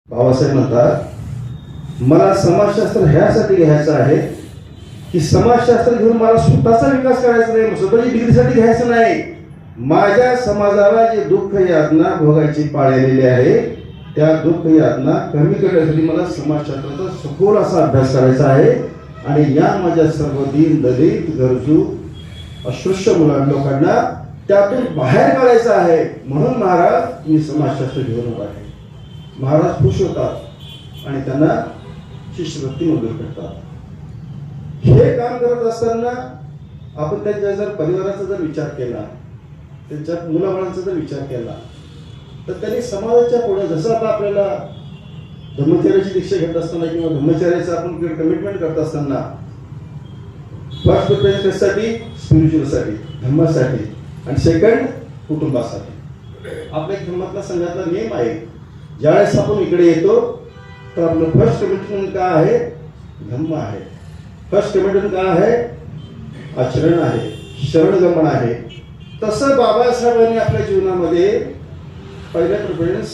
बाबासाहेब म्हणतात मला समाजशास्त्र ह्यासाठी घ्यायचं आहे की समाजशास्त्र घेऊन मला स्वतःचा विकास करायचा नाही, स्वतःची डिग्रीसाठी घ्यायचं नाही. माझ्या समाजाला जे दुःख यातना भोगायची पाळी आलेली आहे त्या दुःख यातना कमी करण्यासाठी मला समाजशास्त्राचा सखोल असा अभ्यास करायचा आहे आणि या माझ्या सर्व दीन दलित गरजू अस्पृश्य लोकांना त्यातून बाहेर काढायचं आहे. म्हणून महाराज मी समाजशास्त्र घेऊन उभा आहे. महाराज खुश होतात आणि त्यांना शिष्यवृत्ती मंजूर करतात. हे काम करत असताना आपण त्यांच्या जर परिवाराचा जर विचार केला, त्यांच्या मुलाबाळांचा जर विचार केला तर त्यांनी समाजाच्या पुढे जसं आता आपल्याला ब्रह्मचर्याची दीक्षा घेत असताना किंवा ब्रह्मचर्याचं आपण कमिटमेंट करत असताना फर्स्ट प्रिफरन्स साठी स्पिरिच्युअलसाठी धर्मासाठी आणि सेकंड कुटुंबासाठी आपल्या धर्मातला संघातला नियम आहे. ज्यावेळेस आपण इकडे येतो तर आपलं फर्स्ट कमिटमेंट काय आहे? धम्म आहे. फर्स्ट कमिटमेंट काय आहे? आचरण आहे, शरणगमन आहे. तसं बाबासाहेबांनी आपल्या जीवनामध्ये पहिलं प्रिफरन्स,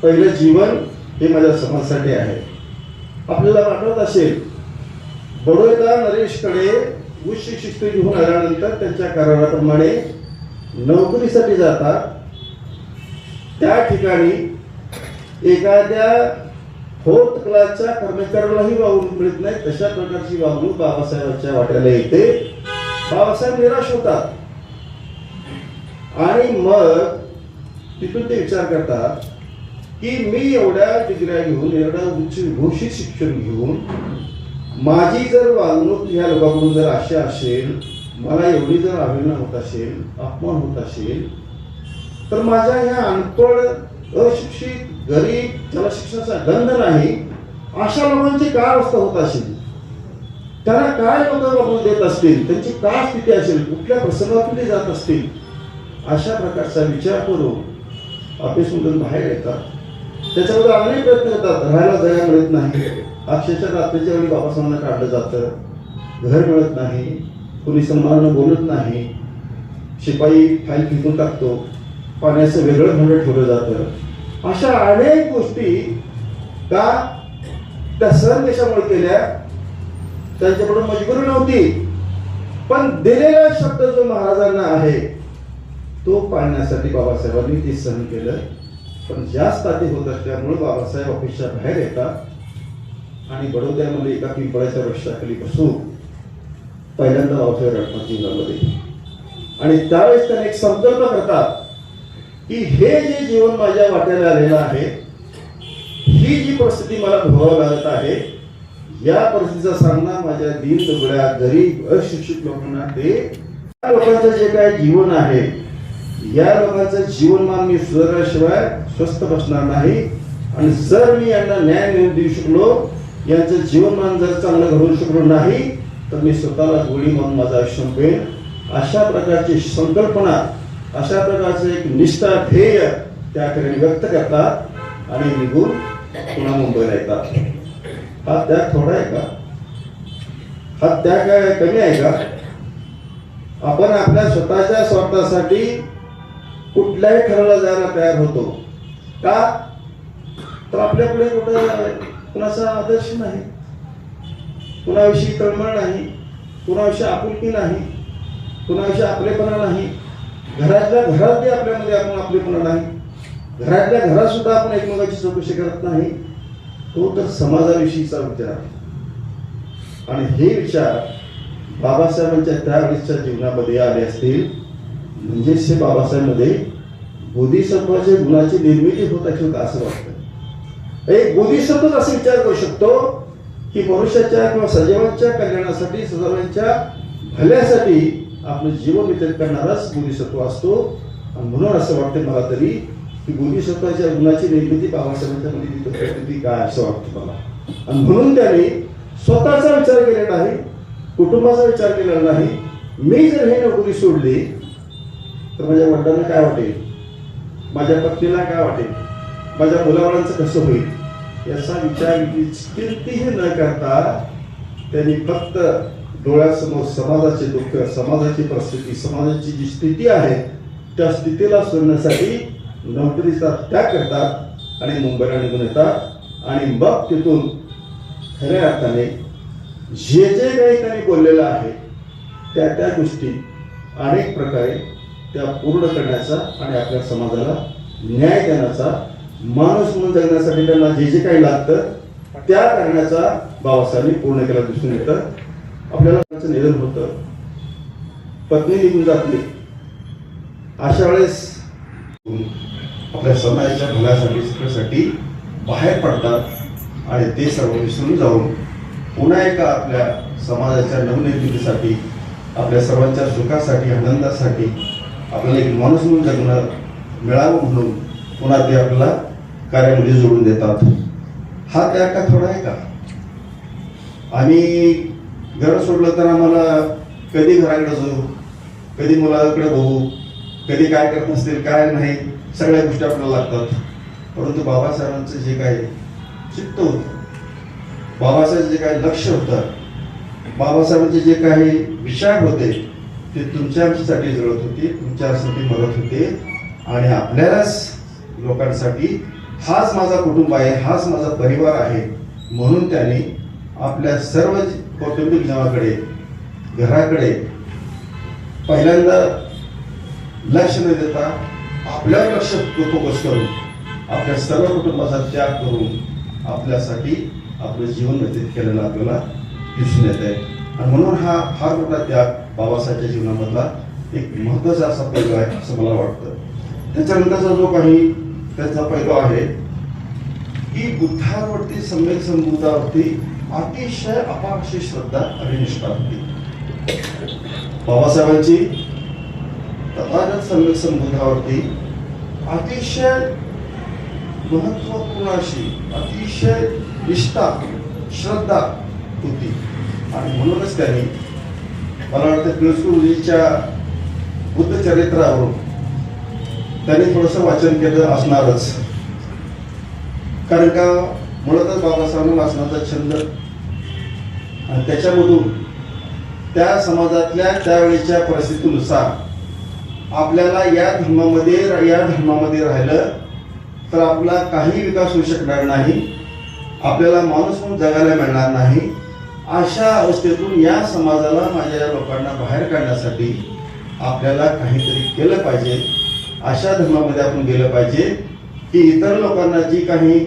पहिलं जीवन हे माझ्या समाजासाठी आहे. आपल्याला आठवत असेल बडोदा नरेशकडे उच्च शिक्षण घेऊन आल्यानंतर त्यांच्या कराराप्रमाणे नोकरीसाठी जातात. त्या ठिकाणी एखाद्या फोर्थ क्लासच्या कर्मचाऱ्यालाही वागणूक मिळत नाही, तशा प्रकारची वागणूक बाबासाहेबांच्या वाट्याला येते. बाबासाहेब निराश होतात आणि मग तिथून ते विचार करतात की मी एवढ्या डिग्र्या घेऊन, एवढ्या उच्च घोषित शिक्षण घेऊन माझी जर वागणूक ह्या लोकांकडून जर अशी असेल, मला एवढी जर अभिमान होत असेल, अपमान होत असेल, तर माझ्या ह्या अनपढ अशिक्षित गरीब ज्याला शिक्षणाचा गंध नाही अशा लोकांची काय अवस्था होत असेल, त्यांना काय लोक वागणूक देत असतील, त्यांची काय स्थिती असेल, कुठल्या प्रसंगातून ते जात असतील, अशा प्रकारचा विचार करून ऑफिसमधून बाहेर येतात. त्याच्यामध्ये अनेक प्रयत्न करतात. राहायला जागा मिळत नाही, अक्षरशः रात्रीच्या वेळी बाबासाहेबांना काढलं जातं, घर मिळत नाही, कोणी सन्मानानं बोलत नाही, शिपाई फाईल फेकून टाकतो, पाण्याचं वेगळं भांडं ठेवलं जातं. अशा अनेक गोष्टी का त्या सहन देशामुळे केल्या. त्यांच्याकडून मजबुरी नव्हती, पण दिलेला शब्द जो महाराजांना आहे तो पाळण्यासाठी बाबासाहेबांनी ते सहन केलं. पण जास्त आधी होत असल्यामुळे बाबासाहेब ऑफिसच्या बाहेर येतात आणि बडोद्यामध्ये एका पिंपळाच्या वृक्षाखाली बसून पहिल्यांदा बाबासाहेब रडतात जीवनामध्ये. आणि त्यावेळेस त्याने एक संकल्प करतात की हे जे जीवन माझ्या वाट्याला आलेलं आहे, ही जी परिस्थिती मला भोगावं लागत आहे, या परिस्थितीचा सामना माझ्या दीन दुबळ्या गरीब अशिक्षित लोकांना दे. या लोकांचं जे काय जीवन आहे, या लोकांचं जीवनमान मी सुधारल्याशिवाय स्वस्थ बसणार नाही. आणि जर मी यांना न्याय मिळवून देऊ शकलो, यांचं जीवनमान जर चांगलं घडवू शकलो नाही, तर मी स्वतःला गोळी मारून माझं आयुष्य संपवेन. अशा प्रकारची संकल्पना, अशा प्रकारचं एक निष्ठा ध्येय त्याकडे व्यक्त करतात आणि निघून पुन्हा मुंबईला येतात. हा त्याग थोडा आहे का? हा त्याग काय कमी आहे का? आपण आपल्या स्वतःच्या स्वार्थासाठी कुठल्याही ठराला जायला तयार होतो का? तर आपल्याकडे कुठं कुणाचा आदर्श नाही, कुणाविषयी तळमळ नाही, कुणाविषयी आपुलकी नाही, कुणाविषयी आपलेपणा नाही. घरातल्या घरात बी आपल्यामध्ये आपण आपलेपणा नाही, घरातल्या घरात सुद्धा आपण एकमेकाची चौकशी करत नाही. तो तर समाजाविषयीचा विचार. आणि हे विचार बाबासाहेबांच्या त्यावेळेसच्या जीवनामध्ये आले असतील, म्हणजेच हे बाबासाहेबांमध्ये बोधिसत्वाच्या गुणाची निर्मिती होत असेल का असं वाटतं. एक बोधिसत्वच असे विचार करू शकतो की मनुष्याच्या किंवा सजीवांच्या कल्याणासाठी, सजीवांच्या भल्यासाठी आपलं जीवन व्यतीत करणाराच बोधिसत्व असतो. आणि म्हणून असं वाटतं मला तरी की बोधिसत्वाच्या गुणाची निर्मिती बाबासाहेबांच्या मध्ये काय असं वाटतं मला. आणि म्हणून त्यांनी स्वतःचा विचार केलेला नाही, कुटुंबाचा विचार केलेला नाही. मी जर हे नोकरी सोडली तर माझ्या वडिलांना काय वाटेल, माझ्या पत्नीला काय वाटेल, माझ्या मुलाबाळांचं कसं होईल, याचा विचार कितीही न करता त्यांनी फक्त डोळ्यासमोर समाजाचे दुःख, समाजाची परिस्थिती, समाजाची जी स्थिती आहे त्या स्थितीला सोडण्यासाठी नोकरीचा त्याग करतात. आणि मुंबईला निघून येतात आणि मग तिथून खऱ्या अर्थाने जे जे काही त्यांनी बोललेलं आहे त्या त्या गोष्टी अनेक प्रकारे त्या पूर्ण करण्याचा आणि आपल्या समाजाला न्याय देण्याचा, माणूस म्हणून जगण्यासाठी त्यांना जे जे काही लागतं त्या करण्याचा बाबासाहेबांनी पूर्ण केला दिसून येतं. आपल्याला त्याचं निधन होतं, पत्नी निघून जातली, अशा वेळेस आपल्या समाजाच्या भल्यासाठी सगळ्यासाठी बाहेर पडतात आणि ते सर्व विसरून जाऊन पुन्हा एका आपल्या समाजाच्या नवनिर्मितीसाठी, आपल्या सर्वांच्या सुखासाठी, आनंदासाठी, आपल्याला एक माणूस म्हणून जगणं मिळावं म्हणून पुन्हा ते आपल्याला कार्यामध्ये जोडून देतात. हा त्याग का थोडा आहे का? आम्ही घर सोडलं तर आम्हाला कधी घराकडे जाऊ, कधी मुलाकडे बघू, कधी काय करत नसतील काय नाही, सगळ्या गोष्टी आपल्याला लागतात. परंतु बाबासाहेबांचं जे काही चित्त होतं, बाबासाहेब जे काही लक्ष होतं, बाबासाहेबांचे जे काही विचार होते ते तुमच्या आमच्यासाठी जळत होते, तुमच्यासाठी मदत होते आणि आपल्यालाच लोकांसाठी हाच माझा कुटुंब आहे, हाच माझा परिवार आहे म्हणून त्यांनी आपल्या सर्व कौटुंबिक जनाकडे, घराकडे पहिल्यांदा लक्ष न देता आपल्यावर लक्ष फोकस करून आपल्या सर्व कुटुंबाचा त्याग करून आपल्यासाठी आपलं जीवन व्यतीत केलेलं आपल्याला दिसून येत आहे. आणि म्हणून हा फार मोठा त्याग बाबासाहेबच्या जीवनामधला एक महत्त्वाचा असा पैलू आहे असं मला वाटतं. त्याच्यानंतरचा जो काही त्याचा पैलू आहे की बुद्धावरती, सम्यक संबुद्धावरती अतिशय अपार अशी श्रद्धा आणि निष्ठा होती. बाबासाहेबांची तथागत सम्यक संबुद्धावरती अतिशय महत्वपूर्ण अशी अतिशय निष्ठा, श्रद्धा होती आणि म्हणूनच त्यांनी, मला वाटतं पिळसुजीच्या बुद्ध चरित्रावरून त्यांनी थोडंसं वाचन केलं असणारच. कारण का मुळातच बाबासाहेबांना वाचनाचा छंद आणि त्याच्यामधून त्या समाजातल्या त्यावेळेच्या परिस्थितीनुसार आपल्याला या धर्मामध्ये राहिलं तर आपला काही विकास होऊ शकणार नाही, आपल्याला माणूस म्हणून जगायला मिळणार नाही. अशा अवस्थेतून या समाजाला, माझ्या या लोकांना बाहेर काढण्यासाठी आपल्याला काहीतरी केलं पाहिजे. अशा धर्मामध्ये आपण गेलं पाहिजे की इतर लोकांना जी काही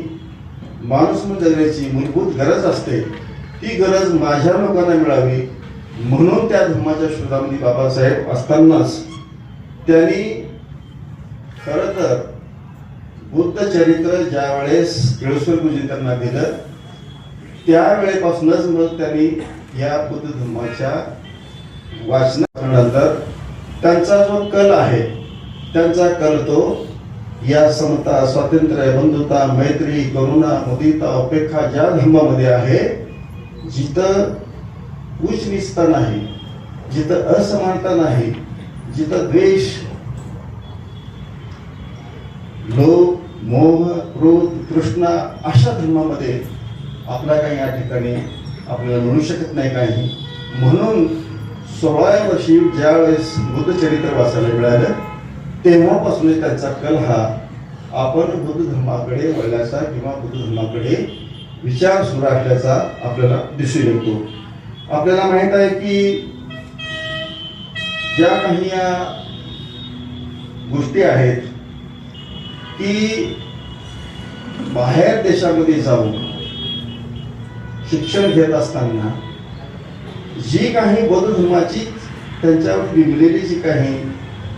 माणूस म्हणून जगण्याची मूलभूत गरज असते ती गरज माझ्या लोकांना मिळावी. म्हणून त्या धर्माच्या शोधामध्ये बाबासाहेब असतानाच त्यांनी खरं तर बुद्ध चरित्र ज्या वेळेस केळुसरगुरुजी त्यांना दिलं त्यावेळेपासूनच मग त्यांनी या बुद्ध धर्माच्या वाचनानंतर त्यांचा जो कल आहे, त्यांचा कल तो या समता, स्वातंत्र्य, बंधुता, मैत्री, करुणा, मुदिता, उपेक्षा ज्या धर्मामध्ये आहे, जिथं उच्च नीचता नाही, जिथं असमानता नाही, जिथं द्वेष, लोभ, मोह, क्रोध, तृष्णा अशा धर्मामध्ये आपला काही या ठिकाणी आपल्याला मिळू शकत नाही काही. म्हणून 16व्या वर्षी ज्या वेळेस बुद्ध चरित्र वाचायला मिळालं तेव्हापासून त्यांचा कल हा आपण बुद्ध धर्माकडे वळल्याचा किंवा बुद्ध धर्माकडे विचार सुरू असल्याचा आपल्याला दिसून येतो. आपल्याला माहित आहे की ज्या काही या गोष्टी आहेत की बाहेर देशामध्ये जाऊन शिक्षण घेत असताना जी काही बौद्ध धर्माची त्यांच्यावर बिंबलेली जी काही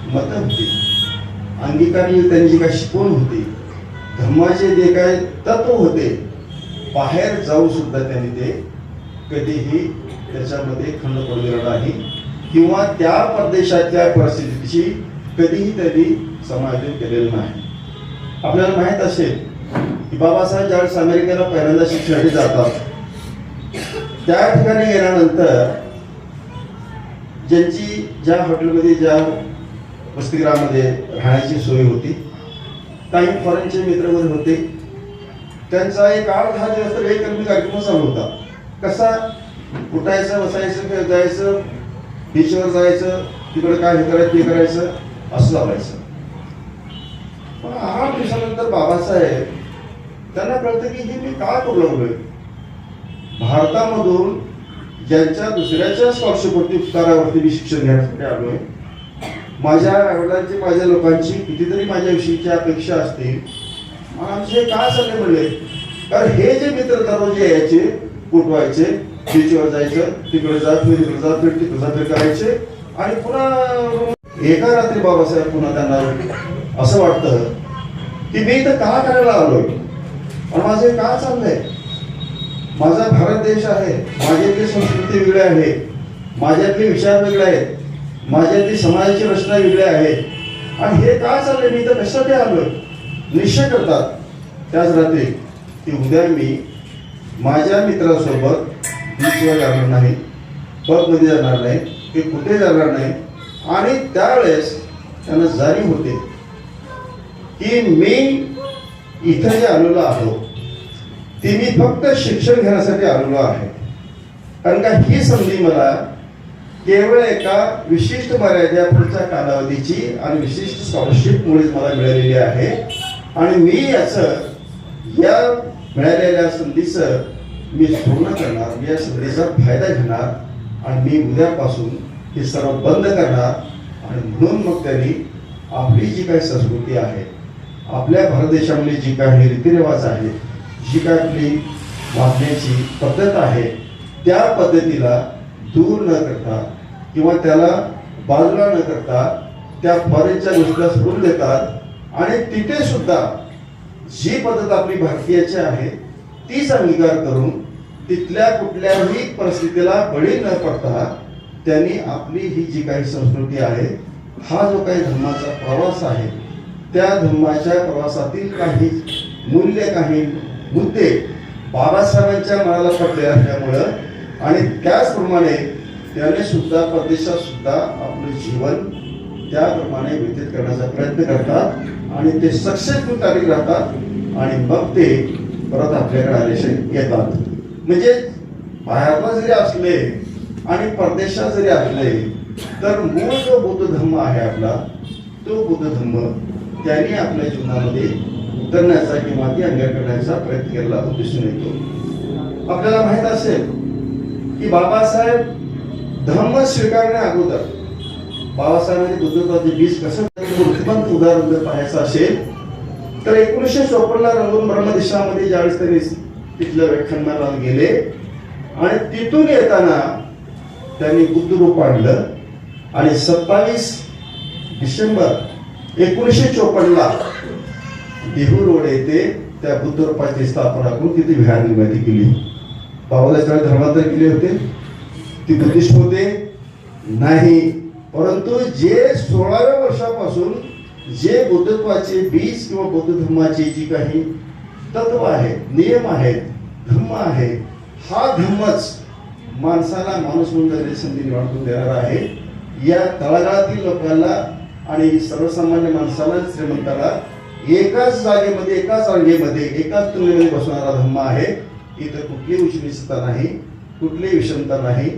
मतं होती, अंगीकारलेली त्यांची जी काही शिकवण होती, धर्माचे जे काही तत्व होते, बाहेर जाऊन सुद्धा त्यांनी ते कधीही त्याच्यामध्ये खंड पडलेला नाही किंवा त्या प्रदेशाच्या परिस्थितीची कधीही त्यांनी समायोजन केलेलं नाही. आपल्याला माहीत असेल की बाबासाहेब ज्यावेळेस अमेरिकेला पहिल्यांदा शिक्षणासाठी जातात त्या ठिकाणी गेल्यानंतर ज्यांची ज्या हॉटेलमध्ये, ज्या वसतिगृहामध्ये राहण्याची सोय होती, काही फॉरेनचे मित्र वगैरे होते, त्यांचा एक 8-10 दिवस तर एक कार्यक्रम चालू होता. कसा उठायचं, बसायचं, जायचं, बीचवर जायचं, तिकडे काय हे करायचं ते करायचं असं चालायचं. पण 8 दिवसानंतर बाबासाहेब त्यांना कळतं की हे मी का करू लागलोय. भारतामधून ज्यांच्या दुसऱ्याच्या स्कॉलरशिपवरती उपकारावरती मी शिक्षण घेण्यासाठी आलोय, माझ्या आईवडिलांची माझ्या लोकांची कितीतरी माझ्याविषयीची अपेक्षा असतील, आमचे काय चालले म्हणले. कारण हे जे मित्र दररोज यायचे, कुटवायचे, बीचवर जायचं, तिकडे जा फिर इकडे जा फिर तिकडे जा फिर करायचे आणि पुन्हा एका रात्री बाबासाहेब पुन्हा त्यांना असं वाटतं की मी इथं का करायला आलोय आणि माझे का चाललंय. माझा भारत देश आहे, माझ्यातली संस्कृती वेगळी आहे, माझ्यातले विचार वेगळे आहेत, माझ्यातली समाजाची रचना वेगळी आहे आणि हे काय चाललंय, मी इथं कशासाठी आलोय. निश्चय करतात त्याच रात्री की उद्या मी माझ्या मित्रासोबत बीचवर जाणार नाही, पबमध्ये जाणार नाही, की कुठे जाणार नाही. आणि त्यावेळेस त्यांना जाणीव होते की मी इथं जे आलेलो आहो ती मी फक्त शिक्षण घेण्यासाठी आलेलो आहे. कारण का ही संधी मला केवळ एका विशिष्ट मर्यादेपुढच्या कालावधीची आणि विशिष्ट स्कॉलरशिपमुळेच मला मिळालेली आहे आणि मी या मिळालेल्या संधीचं मी पूर्ण करणार, मी या संधीचा फायदा घेणार आणि मी उद्यापासून हे सर्व बंद करणार. आणि म्हणून मग त्यांनी आपली जी काही संस्कृती आहे, आपल्या भारत देशामध्ये जी काही रीतिरिवाज आहेत, जी काय आपली वागण्याची पद्धत आहे, त्या पद्धतीला दूर न करता किंवा त्याला बाजूला न करता त्या फॉरेनच्या गोष्टीला सोडून देतात आणि तिथे सुद्धा जी पद्धत आपली भारतीयाची आहे तीच अंगीकार करून तिथल्या कुठल्याही परिस्थितीला बळी न पडता त्यांनी आपली ही जी काही संस्कृती आहे, हा जो काही धर्माचा प्रवास आहे, त्या धर्माच्या प्रवासातील काही मूल्य, काही मुद्दे बाबासाहेबांच्या मनाला पडले असल्यामुळं आणि त्याचप्रमाणे त्याने सुद्धा परदेशात सुद्धा आपलं जीवन त्याप्रमाणे व्यतीत करण्याचा प्रयत्न करतात आणि ते सक्सेसफुल तारीख राहतात आणि मग ते परत आपल्याकडे आलेले येतात. म्हणजे बाहेरला जरी असले आणि परदेशात जरी असले तर मूळ जो बौद्ध धर्म आहे आपला, तो बौद्ध धर्म त्यांनी आपल्या जीवनामध्ये उतरण्याचा किंवा ती अंगीकार करण्याचा प्रयत्न केला दिसून येतो. आपल्याला माहित असेल की बाबासाहेब धर्म स्वीकारण्या अगोदर बाबासाहेबांनी बुद्धत्वाचे बीज कसं मूर्तिमंत उदाहरण जर पाहायचं असेल तर 1954ला रंगून ब्रह्मदेशामध्ये ज्यावेळेस त्यांनी तिथल्या व्याख्यानमाला गेले आणि तिथून येताना त्यांनी बुद्ध रूप आणलं आणि 27 डिसेंबर 1954ला देहू रोड येथे त्या बुद्ध रूपाची स्थापना करून तिथे विहार निर्मिती केली. बाबासाहेब धर्मांतर केले होते, ती बुद्धिस्ट होते नाही, परंतु जे 16व्या वर्षापासून जे बुद्धत्वाचे बीज किंवा बौद्ध धर्माची जी काही तत्व आहेत, नियम आहेत, धर्म आहे, हा धर्मच माणसाला माणूस म्हणून जगण्याची संधी निर्माण करून देणार आहे. या तळागाळातील लोकांना आणि सर्वसामान्य माणसाला, श्रीमंताला एकाच जागेमध्ये, एकाच रांगेमध्ये, एकाच तुलनेमध्ये बसवणारा धर्म आहे. इथं कुठलीही उच्च नाही, कुठलीही विषमता नाही,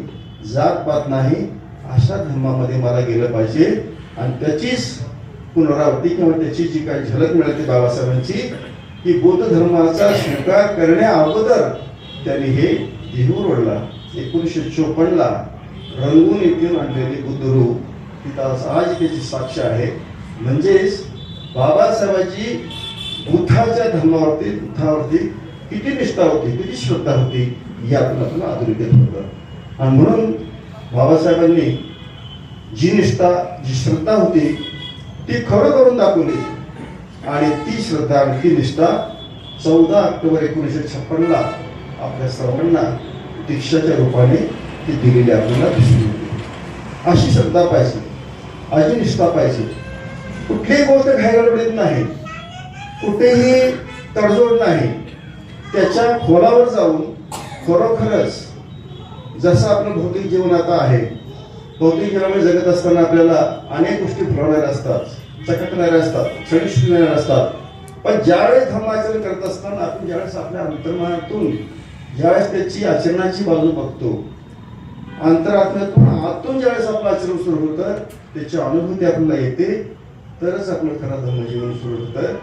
जातपात नाही. अशा धर्मामध्ये मला गेलं पाहिजे आणि त्याचीच पुनरावृत्ती किंवा त्याची जी काही झलक मिळते बाबासाहेबांची, की बौद्ध धर्माचा स्वीकार करण्या अगोदर त्यांनी हे देहू रोडला 1954ला रंगून येथून आणलेले बुद्ध रूप तिथं आज त्याची साक्ष आहे. म्हणजेच बाबासाहेबांची बुद्धाच्या धर्मावरती किती निष्ठा होती, किती श्रद्धा होती यातून आपल्याला अधोरेखित होतं. आणि म्हणून बाबासाहेबांनी जी निष्ठा, जी श्रद्धा होती ती खरं करून दाखवली आणि ती श्रद्धा आणि ती निष्ठा 14 ऑक्टोबर 1956ला आपल्या सर्वांना दीक्षाच्या रूपाने ती दिलेली आपल्याला दिसून येते. अशी श्रद्धा पाहिजे, अशी निष्ठा पाहिजे. कुठलीही गोष्ट घाईगडबडीत नाही, कुठेही तडजोड नाही, त्याच्या खोलावर जाऊन खरोखरच जसं आपलं भौतिक जीवन आता आहे, भौतिक जीवनामध्ये जगत असताना आपल्याला अनेक गोष्टी फुलवणाऱ्या असतात, चकटणाऱ्या असतात, क्षणिक असतात. पण ज्यावेळेस धर्माचरण करत असताना आपण ज्यावेळेस आपल्या अंतर्मनातून ज्यावेळेस त्याची आचरणाची बाजू बघतो, अंतरात्म्यातून आतून ज्यावेळेस आपलं आचरण सुरू होतं, त्याची अनुभूती आपल्याला येते, तरच आपलं खरं धर्मजीवन सुरू होतं.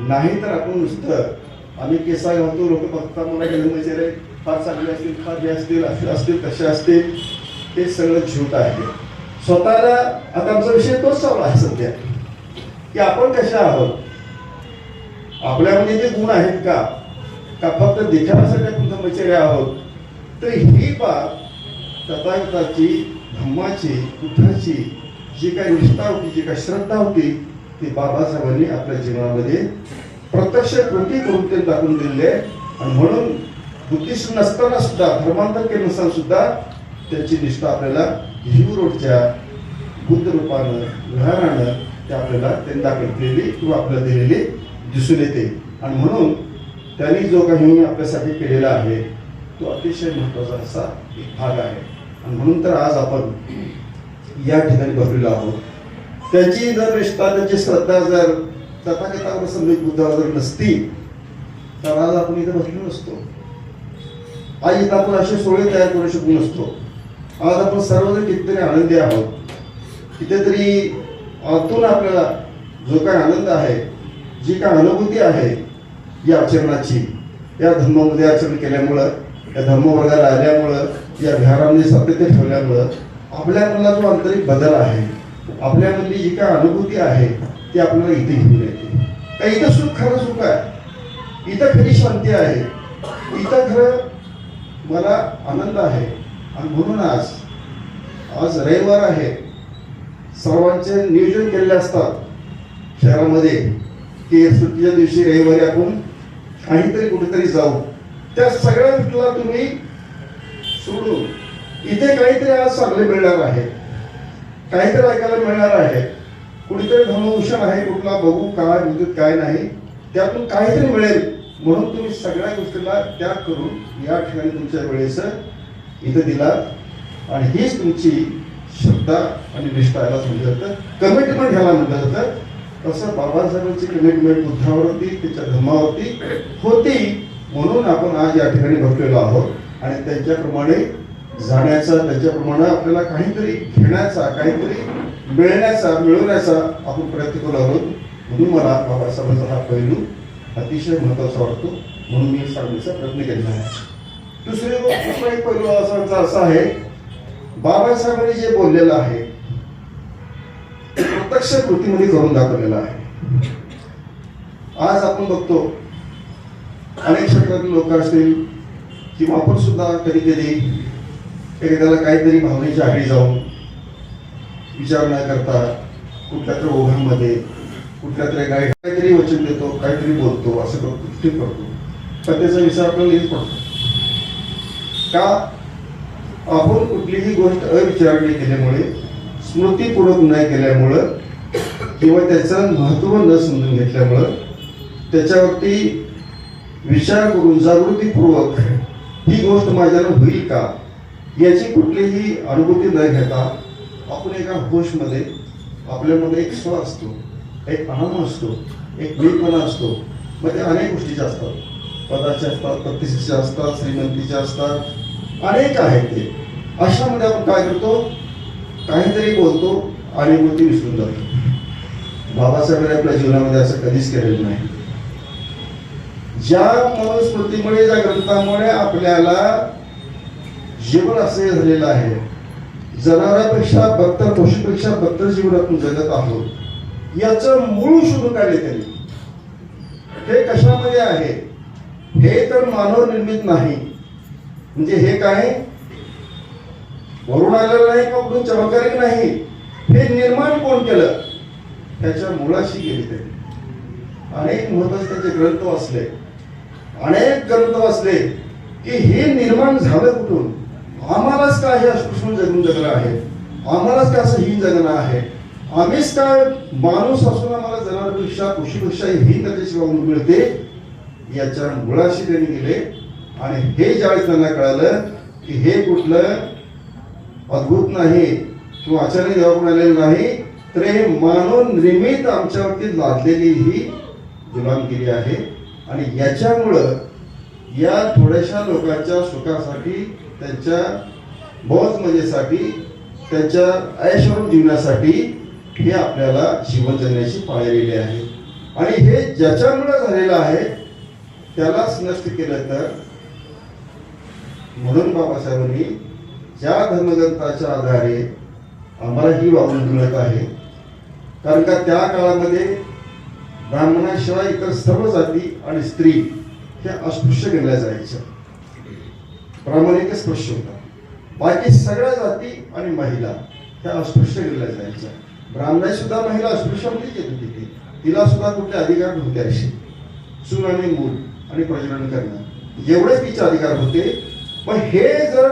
नाही तर आपण नुसतं आम्ही केसा घालतो, लोक बघता मला जन्मचेहरे फार चांगले असतील, फार हे असतील, असे असतील, तसे असतील, ते सगळं झूट आहे. स्वतःला आता आमचा विषय तोच चालू आहे सध्या, की आपण कशा आहोत, आपल्यामध्ये जे गुण आहेत का फक्त देखाव्यासाठी आपण धम्मचर्य आहोत. तर ही बाब तथागताची, धम्माची, बुद्धाची जी काही निष्ठा होती, जी काही श्रद्धा होती, ती बाबासाहेबांनी आपल्या जीवनामध्ये प्रत्यक्ष कृती करून ते दाखवून दिलेले आहे. आणि म्हणून बुद्धिस्ट नसताना सुद्धा, धर्मांतर केलं नसताना सुद्धा त्यांची निष्ठा आपल्याला हिंदू रोडच्या बुद्ध रूपानं, विहारानं ते आपल्याला त्यांनी दाखल केलेली किंवा आपल्याला दिलेली दिसून येते. आणि म्हणून त्यांनी जो काही आपल्यासाठी केलेला आहे तो अतिशय महत्त्वाचा असा एक भाग आहे. आणि म्हणून तर आज आपण या ठिकाणी बसलेलो आहोत. त्यांची जर निष्ठा, त्यांची श्रद्धा जर तथागतावर सम्यक बुद्धावर जर नसती तर आज आपण इथे बसलो नसतो. आज इथं आपण असे सोहळे तयार करू शकलो नसतो. आज आपण सर्वजण कितीतरी आनंदी आहोत. कितीतरी आतून आपल्याला जो काही आनंद आहे, जी काय अनुभूती आहे या आचरणाची, या धर्मामध्ये आचरण केल्यामुळं, या धर्मवर्गाला आल्यामुळं, या विहारामध्ये सातत्य ठेवल्यामुळं आपल्या मनाला जो आंतरिक बदल आहे, आपल्यामधली जी काय अनुभूती आहे ती आपल्याला इथे घेऊन येते. का इथं सुख, खरं सुख आहे, इथं खरी शांती आहे, इथं खरं मला आनंद आहे. आणि म्हणून आज रविवार आहे, सर्वांचे नियोजन केलेले असतात शहरामध्ये की सुट्टीच्या दिवशी रविवारी आपण काहीतरी कुठेतरी जाऊ. त्या सगळ्या गोष्टीला तुम्ही सोडून इथे काहीतरी आज चांगले मिळणार आहे, काहीतरी ऐकायला मिळणार आहे, कुठेतरी धर्मभूषण आहे, कुठला बघू काय विद्युत काय नाही, त्यातून काहीतरी मिळेल. म्हणून तुम्ही सगळ्या गोष्टीला त्याग करून या ठिकाणी तुमच्या वेळेचं इथं दिला. आणि हीच तुमची श्रद्धा आणि निष्ठा याला म्हटलं जातं, कमिटमेंट ह्याला म्हटलं जातं. तसं बाबासाहेबांची कमिटमेंट बुद्धावरती, त्याच्या धर्मावरती होती. म्हणून आपण आज या ठिकाणी बसलेलो आहोत. आणि त्यांच्याप्रमाणे जाण्याचा, त्यांच्याप्रमाणे आपल्याला काहीतरी घेण्याचा, काहीतरी मिळवण्याचा आपण प्रयत्न करत आहोत. म्हणून मला बाबासाहेबांचा हा पैलू अतिशय महत्त्वाचा वाटतो, म्हणून मी सांगण्याचा प्रयत्न केला आहे. दुसरा एक पैलू असा आहे, बाबासाहेबांनी जे बोललेलं आहे ते प्रत्यक्ष कृतीमध्ये करून दाखवलेलं आहे. आज आपण बघतो अनेक क्षेत्रातील लोक असतील किंवा आपण सुद्धा कधी कधी एखाद्याला काहीतरी भावनेच्या आडी जाऊन विचार न करता कुठल्या तरी ओघामध्ये, कुठल्या तरी काहीतरी वचन देतो, काहीतरी बोलतो, असं करतो, ठीक करतो, पण त्याचा विचार आपल्याला येत पडतो. का? आपण कुठलीही गोष्ट अविचारणी केल्यामुळे, स्मृतीपूर्वक न केल्यामुळं किंवा त्याचं महत्त्व न समजून घेतल्यामुळं, त्याच्यावरती विचार करून जागृतीपूर्वक ही गोष्ट माझ्यानं होईल का याची कुठलीही अनुभूती न घेता आपण एका होशमध्ये, आपल्यामध्ये एक स्व असतो, एक अहम असतो, एक मीपणा असतो. मग ते अनेक गोष्टीच्या असतात, पदाचे असतात, प्रतिष्ठेचे असतात, श्रीमंतीचे असतात, अनेक आहेत. ते अशामध्ये आपण काय करतो, काहीतरी बोलतो आणि मग ती विसरून जातो. बाबासाहेबांनी आपल्या जीवनामध्ये असं कधीच केलेलं नाही. ज्या मनुस्मृतीमुळे, ज्या ग्रंथामुळे आपल्याला जीवन असे झालेलं आहे, जनावरांपेक्षा बदतर, पशुपेक्षा बदतर जीवन आपण जगत आहोत, याचं मूळ शोधून काढले त्यांनी. हे कशामध्ये आहे? हे तर मानव निर्मित नाही. म्हणजे हे काय वरून आलेलं नाही का कुठून चमत्कारिक नाही. हे निर्माण कोण केलं? त्याच्या मुळाशी गेले त्यांनी. अनेक महत्वाचे त्यांचे ग्रंथ वाचले, अनेक ग्रंथ वाचले की हे निर्माण झालं कुठून, आम्हालाच काय हे अस्पृश्य जगून जगलं आहे, आम्हालाच काय असं हीन जगणं आहे, आम्हीच काय माणूस असून आम्हाला जनावरांपेक्षा, पशुपेक्षा हीन त्याच्याशी वागणूक मिळते, याच्या मुळाशी त्यांनी गेले. आणि हे ज्यावेळेस त्यांना कळालं की हे कुठलं अद्भुत नाही किंवा अचानक देवाकडून आलेलं नाही, तर हे मानव निर्मित आमच्यावरती लादलेली ही गुलामगिरी आहे. आणि याच्यामुळं या थोड्याशा लोकांच्या सुखासाठी, त्यांच्या मौज मजेसाठी, त्यांच्या ऐश्वर्य जीवनासाठी हे आपल्याला जीवन जगण्याची पाळलेली आहे. आणि हे ज्याच्यामुळे झालेलं आहे त्यालाच नष्ट केलं तर, म्हणून बाबासाहेबांनी ज्या धर्मग्रंथाच्या आधारे आम्हाला ही वागणूक मिळत आहे, कारण का त्या काळामध्ये ब्राह्मणाशिवाय इतर सर्व जाती आणि स्त्री ह्या अस्पृश्य केल्या जायच्या. ब्राह्मण एकच स्पृश्य होता, बाकी सगळ्या जाती आणि महिला ह्या अस्पृश्य केल्या जायच्या. ब्राह्मणाची सुद्धा महिला अस्पृश्यामध्येच येत होती. तिला सुद्धा कुठले अधिकार नव्हते असे. सून आणि मूल आणि प्रजनन करणं एवढे तिचे अधिकार होते. पण हे जर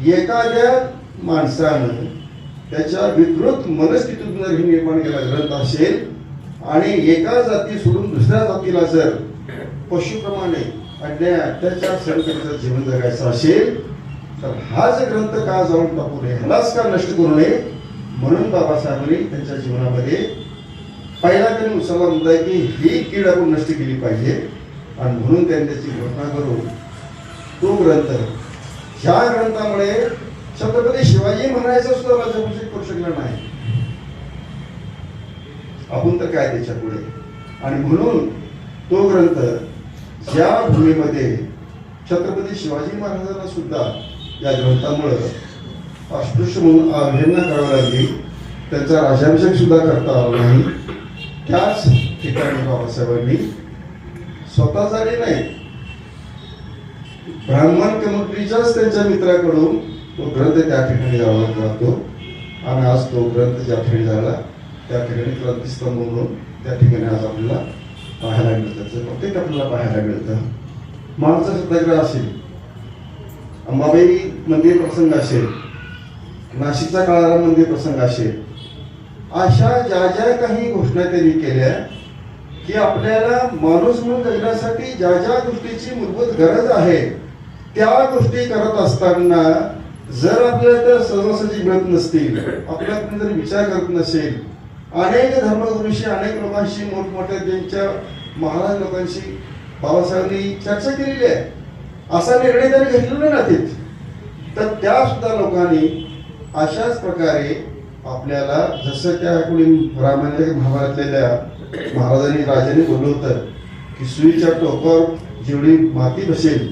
एखाद्या माणसानं त्याच्या विकृत मनस्थितीतून जर हे निर्माण केला ग्रंथ असेल आणि एका जाती सोडून दुसऱ्या जातीला जर पशुप्रमाणे अन्याय अत्याचार सहन करीत जीवन जगायचं असेल तर हा जे ग्रंथ का जाऊन टाकू नये, ह्यालाच का नष्ट करू नये, म्हणून बाबासाहेबांनी त्यांच्या जीवनामध्ये पहिला त्यांनी उचलला मुद्दा आहे की ही कीड आपण नष्ट केली पाहिजे. आणि म्हणून त्यांनी त्याची घोषणा करून तो ग्रंथ, ह्या ग्रंथामुळे छत्रपती शिवाजी महाराजांचा सुद्धा राज्याभिषेक करू शकला नाही आपण, तर काय त्याच्या पुढे. आणि म्हणून तो ग्रंथ ज्या भूमीमध्ये छत्रपती शिवाजी महाराजांना सुद्धा या ग्रंथामुळं अस्पृश्य म्हणून अवहेलना करावी लागली, त्यांचा राज्याभिषेक सुद्धा करता आला नाही, त्याच ठिकाणी बाबासाहेबांनी स्वतः झाले नाही, ब्राह्मण कम्युनिटीच्याच त्यांच्या मित्राकडून तो ग्रंथ त्या ठिकाणी जावा जातो. आणि आज तो ग्रंथ ज्या ठिकाणी झाला त्या ठिकाणी क्रांतीस्तंभ म्हणून त्या ठिकाणी आज आपल्याला पाहायला मिळतं. प्रत्येक आपल्याला पाहायला मिळतं. माणसा सत्याग्रह असेल, अंबाबाई मंदिर प्रसंग असेल, नाशिकचा काळारा मंदिर प्रसंग असेल, अशा ज्या ज्या काही घोषणा त्यांनी केल्या की आपल्याला माणूस म्हणून जगण्यासाठी ज्या ज्या गोष्टीची मूलभूत गरज आहे त्या गोष्टी करत असताना जर आपल्याला त्या सहजासहजी मिळत नसतील, आपल्याला जर विचार करत नसेल, अनेक धर्मगुरूंशी, अनेक लोकांशी, मोठमोठ्या त्यांच्या महाराज लोकांशी बाबासाहेबांनी चर्चा केलेली आहे, असा निर्णय त्यांनी घेतलेला नाही, तर त्या सुद्धा लोकांनी अशाच प्रकारे आपल्याला जसं त्या कोणी रामायणाच्या महाभारतातल्या महाराजांनी राजाने बोललं होतं की सुईच्या टोकावर जेवढी माती बसेल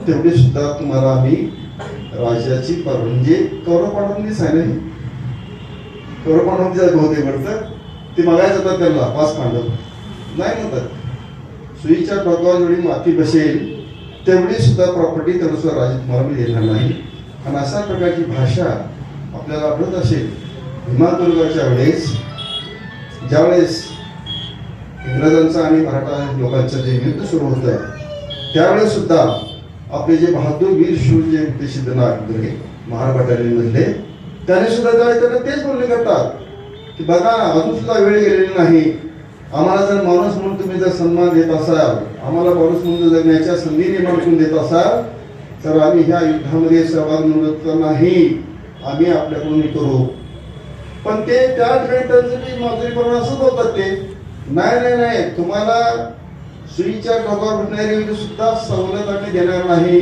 तेवढी सुद्धा तुम्हाला आम्ही राजाची म्हणजे कौरव पांडवांनी सांगितलं, कौरव पांडवांचे होते म्हणतात ते बघायचं होतं त्यांना 5 पांडव नाही म्हणतात, सुईच्या टोकावर जेवढी माती बसेल तेवढी सुद्धा प्रॉपर्टी त्यांना सुद्धा राजा तुम्हाला मी देणार नाही. आणि अशा प्रकारची भाषा आपल्याला आढळत असेल. भीमादुर्गाच्या वेळेस ज्यावेळेस इंग्रजांचं आणि मराठा लोकांचं जे युद्ध सुरू होतं त्यावेळेस सुद्धा आपले जे बहादूर वीर शूर जे होते सिद्धनाथ महार बटालियन मधले त्याने सुद्धा त्यांना तेच बोलणे करतात की बघा अजून सुद्धा वेळ गेलेली नाही, आम्हाला जर माणूस म्हणून तुम्ही जर सन्मान देत असाल, आम्हाला माणूस म्हणून जगण्याच्या संधी निर्माण करून देत असाल तर आम्ही ह्या युद्धामध्ये सहभाग निवडत नाही, आम्ही आपल्याकडून करू. पण ते त्या ठिकाणी त्यांचं माजुरीपणा असंच होतात ते नाही नाही नाही तुम्हाला सुईच्या टोकावर भेटणारी सुद्धा सवलत आम्ही देणार नाही,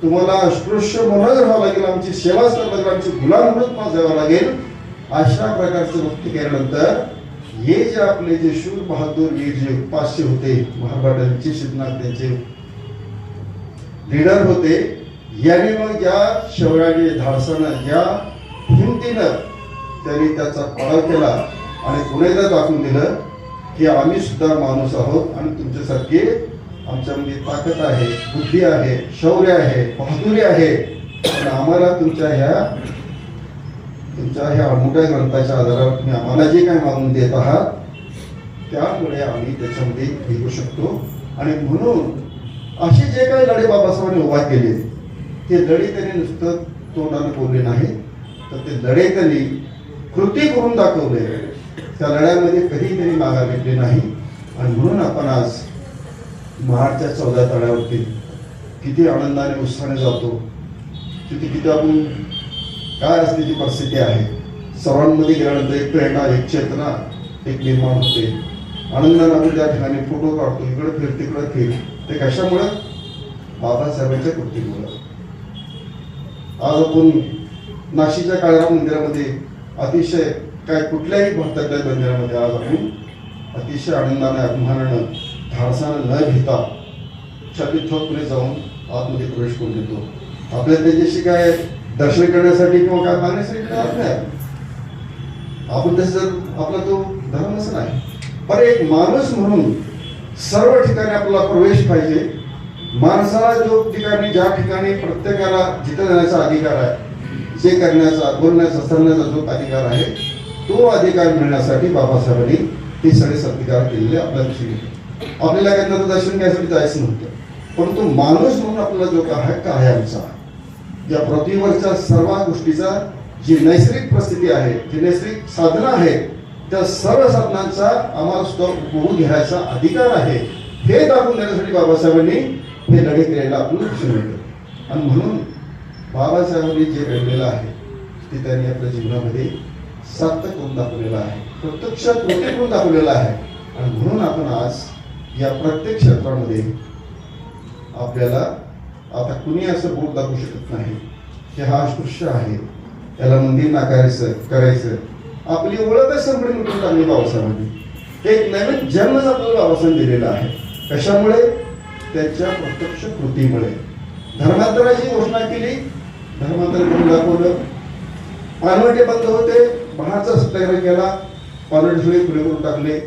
तुम्हाला अस्पृश्य म्हणूनच राहावं लागेल, आमची सेवाच करावं लागेल, आमची गुलाम म्हणूनच मला जावं लागेल. अशा प्रकारचं वक्तव्य केल्यानंतर हे जे आपले जे शूर बहादूर वीर जे 500 होते महाराष्ट्राचे सिद्धनाथ त्यांचे लीडर होते, याने मग ज्या शौर्याने धाडसानं ज्या हिमतीनं त्यांनी त्याचा पाडाव केला आणि पुन्हा एकदा दाखवून दिलं की आम्ही सुद्धा माणूस आहोत आणि तुमच्यासारखे आमच्यामध्ये ताकद आहे, बुद्धी आहे, शौर्य आहे, बहादुरी आहे आणि आम्हाला तुमच्या ह्या अमोठ्या ग्रंथाच्या आधारावर तुम्ही आम्हाला जे काही मागून देत आहात त्यामुळे आम्ही त्याच्यामध्ये घेऊ शकतो. आणि म्हणून असे जे काही लढे बाबासाहेबांनी उभा केले ते लढे त्यांनी नुसतं तोंडाने बोलले नाही, तर ते लढे त्यांनी कृती करून दाखवले. त्या लढ्यामध्ये कधी त्यांनी माघार घेतली नाही. आणि म्हणून आपण आज महाडच्या 14 तळ्यावरती किती आनंदाने उत्साहाने जातो, तिथे किती आपण काय असते ती परिस्थिती आहे, सर्वांमध्ये गेल्यानंतर एक प्रेरणा, एक चेतना एक निर्माण होते. आनंदाने आपण त्या ठिकाणी फोटो काढतो, इकडे फिर तिकडे फिर. ते कशामुळे? बाबासाहेबांच्या कृतीमुळे. आज आपण नाशिकच्या काळाराम मंदिरामध्ये अतिशय काय कुठल्याही भक्ताच्या मंदिरामध्ये आज आपण अतिशय आनंदाने, अभिमानानं, धाडसानं न घेता छातीत ठोकपणे जाऊन आतमध्ये प्रवेश करून देतो. आपल्याला त्याच्याशी काय दर्शन करण्यासाठी किंवा काय मागण्यासाठी काय नाही. आपण तसं आपला तो धर्मच नाही. पण एक माणूस म्हणून सर्व ठिकाणी आपल्याला प्रवेश पाहिजे. माणसाला जो ठिकाणी ज्या ठिकाणी प्रत्येकाला जिथं जाण्याचा अधिकार आहे, जे करण्याचा बोलण्याचा चालण्याचा जो अधिकार आहे, तो अधिकार मिळण्यासाठी बाबासाहेबांनी हे सगळे सत्कार केलेले आपल्या दिसून येते. आपल्याला काय दर्शन घ्यायसाठी जायचं नव्हतं, परंतु माणूस म्हणून आपल्याला जो काय आहे आमचा या पृथ्वीवरच्या सर्व गोष्टीचा जी नैसर्गिक परिस्थिती आहे, जी नैसर्गिक साधनं आहेत, त्या सर्व साधनांचा आम्हाला सुद्धा उपभोग घ्यायचा अधिकार आहे, हे दाखवून देण्यासाठी बाबासाहेबांनी हे लढे केलेलं आपल्याला दिसून येतं. आणि म्हणून बाबासाहेबांनी जे घडलेलं आहे ते त्यांनी आपल्या जीवनामध्ये सार्थ करून दाखवलेलं आहे, प्रत्यक्ष कृती करून दाखवलेलं आहे. आणि म्हणून आपण आज या प्रत्येक क्षेत्रामध्ये आपल्याला आता कुणी असं बोट दाखवू शकत नाही की हा अस्पृश्य आहे, त्याला मंदिर नाकारायचं करायचं. आपली ओळखच संपडी लुटून टाकली बाबासाहेबांनी. एक नवीन जन्मच आपल्याला बाबासाहेब दिलेला आहे. कशामुळे? त्याच्या प्रत्यक्ष कृतीमुळे. धर्मांतराची घोषणा केली, धर्मांतर करून दाखवलं, पानवटे बंद होते, बाहेरचा सत्याग्रह केला, पानवटे सगळे खुले करून टाकले.